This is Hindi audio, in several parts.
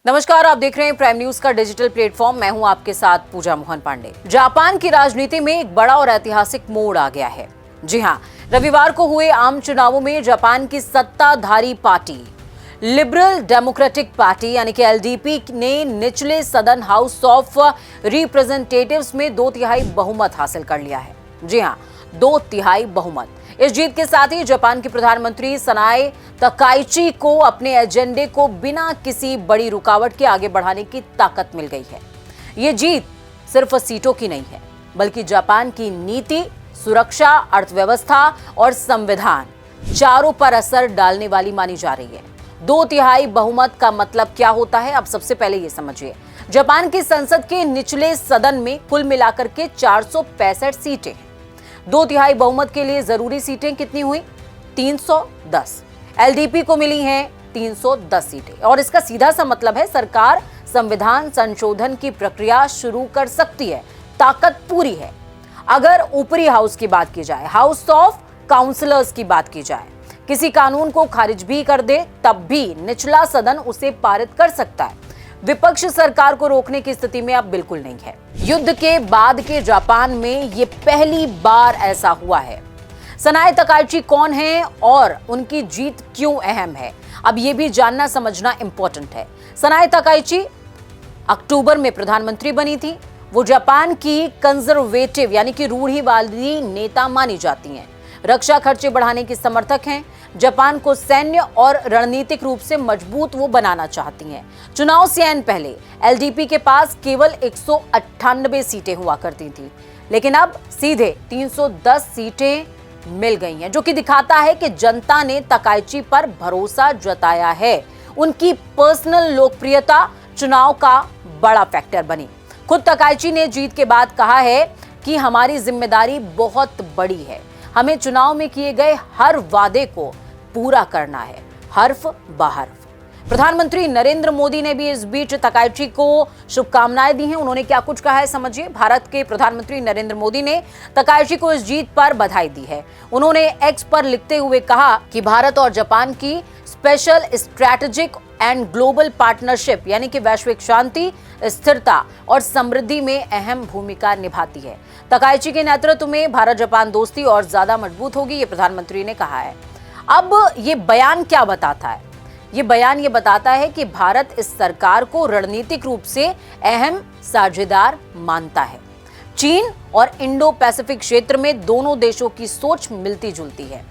नमस्कार, आप देख रहे हैं प्राइम न्यूज का डिजिटल प्लेटफॉर्म। मैं हूं आपके साथ पूजा मोहन पांडे। जापान की राजनीति में एक बड़ा और ऐतिहासिक मोड़ आ गया है। जी हां, रविवार को हुए आम चुनावों में जापान की सत्ताधारी पार्टी लिबरल डेमोक्रेटिक पार्टी यानी कि एलडीपी ने निचले सदन हाउस ऑफ रिप्रेजेंटेटिव्स में 2/3 बहुमत हासिल कर लिया है। जी हां, 2/3 बहुमत। इस जीत के साथ ही जापान के प्रधानमंत्री सनाए तकाइची को अपने एजेंडे को बिना किसी बड़ी रुकावट के आगे बढ़ाने की ताकत मिल गई है। ये जीत सिर्फ सीटों की नहीं है, बल्कि जापान की नीति, सुरक्षा, अर्थव्यवस्था और संविधान चारों पर असर डालने वाली मानी जा रही है। 2/3 बहुमत का मतलब क्या होता है, अब सबसे पहले ये समझिए। जापान की संसद के निचले सदन में कुल मिलाकर के 465 सीटें हैं। 2/3 बहुमत के लिए जरूरी सीटें कितनी हुई? 310। एलडीपी को मिली हैं 310 सीटें और इसका सीधा सा मतलब है सरकार संविधान संशोधन की प्रक्रिया शुरू कर सकती है। ताकत पूरी है। अगर ऊपरी हाउस की बात की जाए, हाउस ऑफ काउंसिलर्स की बात की जाए, किसी कानून को खारिज भी कर दे तब भी निचला सदन उसे पारित कर सकता है। विपक्ष सरकार को रोकने की स्थिति में अब बिल्कुल नहीं है। युद्ध के बाद के जापान में ये पहली बार ऐसा हुआ है। सनाए तकाइची कौन है और उनकी जीत क्यों अहम है, अब ये भी जानना समझना इंपॉर्टेंट है। सनाए तकाइची अक्टूबर में प्रधानमंत्री बनी थी। वो जापान की कंजर्वेटिव यानी कि रूढ़िवादी नेता मानी जाती हैं। रक्षा खर्चे बढ़ाने की समर्थक हैं। जापान को सैन्य और रणनीतिक रूप से मजबूत वो बनाना चाहती हैं। चुनाव से ऐन पहले एलडीपी के पास केवल 198 सीटें हुआ करती थी, लेकिन अब सीधे 310 सीटें मिल गई हैं, जो कि दिखाता है कि जनता ने तकाइची पर भरोसा जताया है। उनकी पर्सनल लोकप्रियता चुनाव का बड़ा फैक्टर बनी। खुद तकाइची ने जीत के बाद कहा है कि हमारी जिम्मेदारी बहुत बड़ी है। हमें चुनाव में किए गए हर वादे को पूरा करना है, हर्फ बहर्फ। प्रधानमंत्री नरेंद्र मोदी ने भी इस बीच तकाइची को शुभकामनाएं दी हैं। उन्होंने क्या कुछ कहा है, समझिए। भारत के प्रधानमंत्री नरेंद्र मोदी ने तकाइची को इस जीत पर बधाई दी है। उन्होंने एक्स पर लिखते हुए कहा कि भारत और जापान की special strategic and global partnership यानी कि वैश्विक शांति, स्थिरता और समृद्धि में अहम भूमिका निभाती है। तकाइची के नेतृत्व में भारत जापान दोस्ती और ज्यादा मजबूत होगी, ये प्रधानमंत्री ने कहा है। अब ये बयान क्या बताता है? ये बयान ये बताता है कि भारत इस सरकार को रणनीतिक रूप से अहम साझेदार मानता है। चीन और इंडो पैसिफिक क्षेत्र में दोनों देशों की सोच मिलती जुलती है।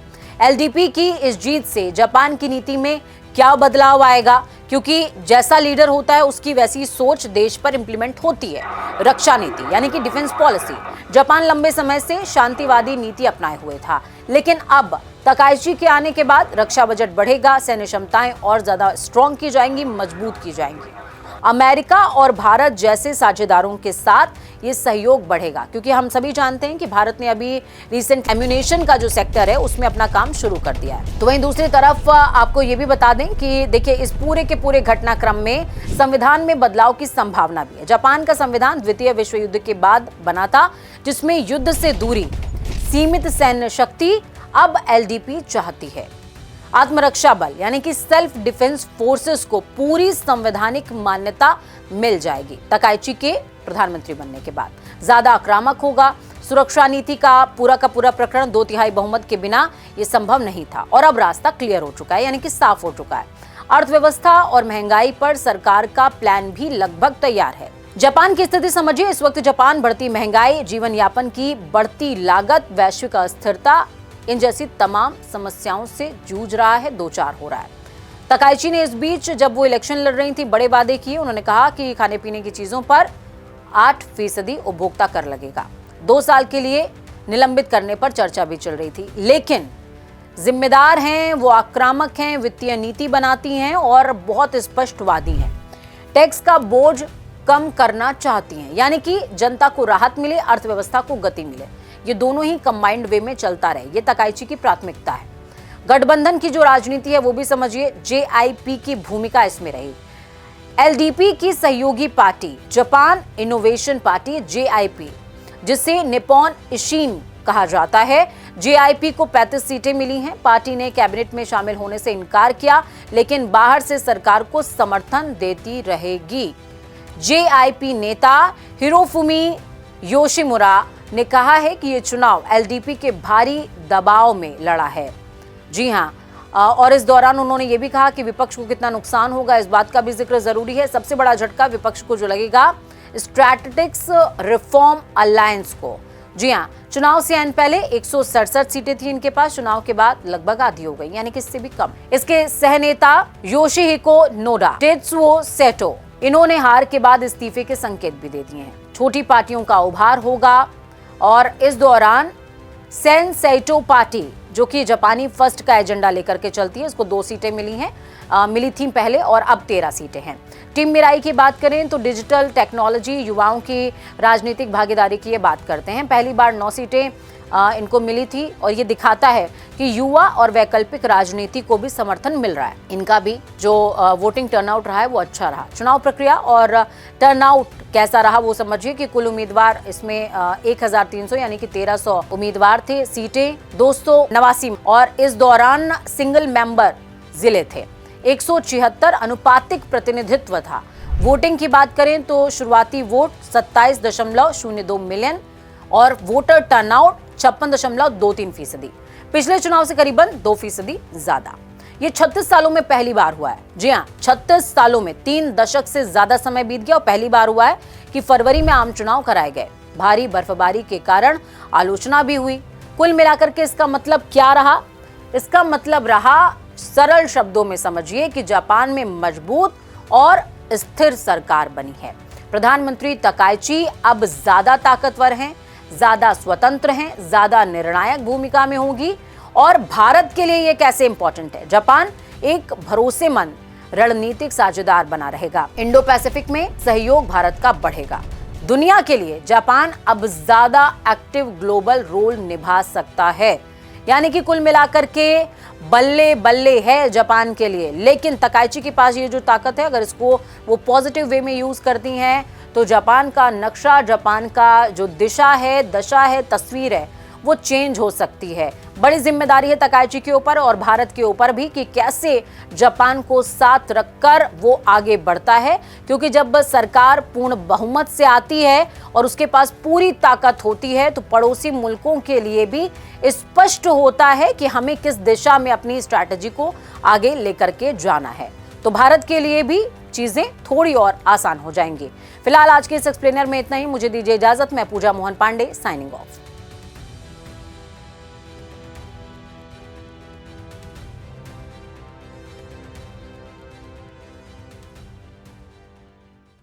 एलडीपी की इस जीत से जापान की नीति में क्या बदलाव आएगा, क्योंकि जैसा लीडर होता है उसकी वैसी सोच देश पर इंप्लीमेंट होती है। रक्षा नीति यानी कि डिफेंस पॉलिसी, जापान लंबे समय से शांतिवादी नीति अपनाए हुए था, लेकिन अब तकाइची के आने के बाद रक्षा बजट बढ़ेगा, सैन्य क्षमताएं और ज्यादा स्ट्रॉन्ग की जाएंगी, मजबूत की जाएंगी। अमेरिका और भारत जैसे साझेदारों के साथ ये सहयोग बढ़ेगा, क्योंकि हम सभी जानते हैं कि भारत ने अभी रिसेंट एम्यूनेशन का जो सेक्टर है उसमें अपना काम शुरू कर दिया है। तो वहीं दूसरी तरफ आपको ये भी बता दें कि देखिए, इस पूरे के पूरे घटनाक्रम में संविधान में बदलाव की संभावना भी है। जापान का संविधान द्वितीय विश्व युद्ध के बाद बना था, जिसमें युद्ध से दूरी, सीमित सैन्य शक्ति अब एलडीपी चाहती है। आत्मरक्षा बल यानी कि सेल्फ डिफेंस फोर्सेस को पूरी संवैधानिक मान्यता मिल जाएगी तकाइची के प्रधानमंत्री बनने के बाद। ज्यादा आक्रामक होगा। सुरक्षा नीति का पूरा प्रकरण 2/3 बहुमत के बिना ये संभव नहीं था और अब रास्ता क्लियर हो चुका है, यानी कि साफ हो चुका है। अर्थव्यवस्था और महंगाई पर सरकार का प्लान भी लगभग तैयार है। जापान की स्थिति समझिए। इस वक्त जापान बढ़ती महंगाई, जीवन यापन की बढ़ती लागत, वैश्विक अस्थिरता, इन जैसी तमाम समस्याओं से जूझ रहा है, दो चार हो रहा है। तकाइची ने इस बीच जब वो इलेक्शन लड़ रही थी बड़े वादे किए। उन्होंने कहा कि खाने पीने की चीजों पर 8% उपभोक्ता कर लगेगा। 2 साल के लिए निलंबित करने पर चर्चा भी चल रही थी, लेकिन जिम्मेदार हैं, वो आक्रामक हैं, वित्तीय नीति बनाती हैं और बहुत स्पष्टवादी हैं। टैक्स का बोझ कम करना चाहती हैं, यानी कि जनता को राहत मिले, अर्थव्यवस्था को गति मिले। ये दोनों ही कंबाइंड वे में चलता रहे, ये तकाइची की प्राथमिकता है। गठबंधन की जो राजनीति है वो भी समझिए। जेआईपी की भूमिका इसमें रही। एलडीपी की सहयोगी पार्टी जापान इनोवेशन पार्टी जेआईपी, जिसे निप्पॉन इशिन कहा जाता है, जेआईपी को 35 सीटें मिली हैं। पार्टी ने कैबिनेट में शामिल होने से इनकार किया, लेकिन बाहर से सरकार को समर्थन देती रहेगी। जेआईपी नेता हिरोफुमी योशिमुरा ने कहा है कि ये चुनाव एलडीपी के भारी दबाव में लड़ा है। जी हां, और इस दौरान उन्होंने ये भी कहा कि विपक्ष को कितना नुकसान होगा, इस बात का भी जिक्र जरूरी है। सबसे बड़ा झटका विपक्ष को जो लगेगा, स्ट्रैटेजिक रिफॉर्म अलायंस को। जी हां, चुनाव से आने पहले 167 सीटें थी इनके पास, चुनाव के बाद लगभग आधी हो गई, यानी कि इससे भी कम। इसके सहनेता योशिहिको नोडा, टेत्सुओ सेटो, इन्होंने हार के बाद इस्तीफे के संकेत भी दे दिए हैं। छोटी पार्टियों का उभार होगा और इस दौरान सेंसेटो पार्टी, जो कि जापानी फर्स्ट का एजेंडा लेकर के चलती है, इसको 2 सीटें मिली थी पहले और अब 13 सीटें हैं। टीम मिराई की बात करें तो डिजिटल टेक्नोलॉजी, युवाओं की राजनीतिक भागीदारी की ये बात करते हैं। पहली बार 9 सीटें इनको मिली थी और ये दिखाता है कि युवा और वैकल्पिक राजनीति को भी समर्थन मिल रहा है। इनका भी जो वोटिंग टर्नआउट रहा है वो अच्छा रहा। चुनाव प्रक्रिया और टर्नआउट कैसा रहा वो समझिए कि कुल उम्मीदवार इसमें 1300 यानी कि 1300 उम्मीदवार थे। सीटें 289 और इस दौरान सिंगल मेंबर जिले थे। 176 अनुपातिक प्रतिनिधित्व था। वोटिंग की बात करें तो शुरुआती वोट 27.02 मिलियन और वोटर टर्नआउट 56.23%। पिछले चुनाव से करीबन 2% ज्यादा। ये 36 सालों में पहली बार हुआ है। जी हाँ, 36 सालों में 3 दशक से ज्यादा समय बीत गया और पहली बार हुआ है कि फरवरी में आम चुनाव कराए गए। भारी बर्फबारी के कारण आलोचना भी हुई। कुल मिलाकर के इसका मतलब क्या रहा? इसका मतलब रहा, सरल शब्दों में समझिए कि जापान में मजबूत और स्थिर सरकार बनी है। प्रधानमंत्री तकाइची अब ज्यादा ताकतवर हैं, ज्यादा स्वतंत्र हैं, ज्यादा निर्णायक भूमिका में होंगी। और भारत के लिए ये कैसे इंपॉर्टेंट है? जापान एक भरोसेमंद रणनीतिक साझेदार बना रहेगा। इंडो पैसिफिक में सहयोग भारत का बढ़ेगा। दुनिया के लिए जापान अब ज्यादा एक्टिव ग्लोबल रोल निभा सकता है। यानी कि कुल मिलाकर के बल्ले बल्ले है जापान के लिए। लेकिन तकाइची के पास ये जो ताकत है, अगर इसको वो पॉजिटिव वे में यूज करती हैं तो जापान का नक्शा, जापान का जो दिशा है, दशा है, तस्वीर है, वो चेंज हो सकती है। बड़ी जिम्मेदारी है तकाइची के ऊपर और भारत के ऊपर भी कि कैसे जापान को साथ रखकर वो आगे बढ़ता है। क्योंकि जब सरकार पूर्ण बहुमत से आती है और उसके पास पूरी ताकत होती है तो पड़ोसी मुल्कों के लिए भी स्पष्ट होता है कि हमें किस दिशा में अपनी स्ट्रैटेजी को आगे लेकर के जाना है। तो भारत के लिए भी चीजें थोड़ी और आसान हो जाएंगी। फिलहाल आज के इस एक्सप्लेनर में इतना ही। मुझे दीजिए इजाजत। मैं पूजा मोहन पांडे, साइनिंग ऑफ।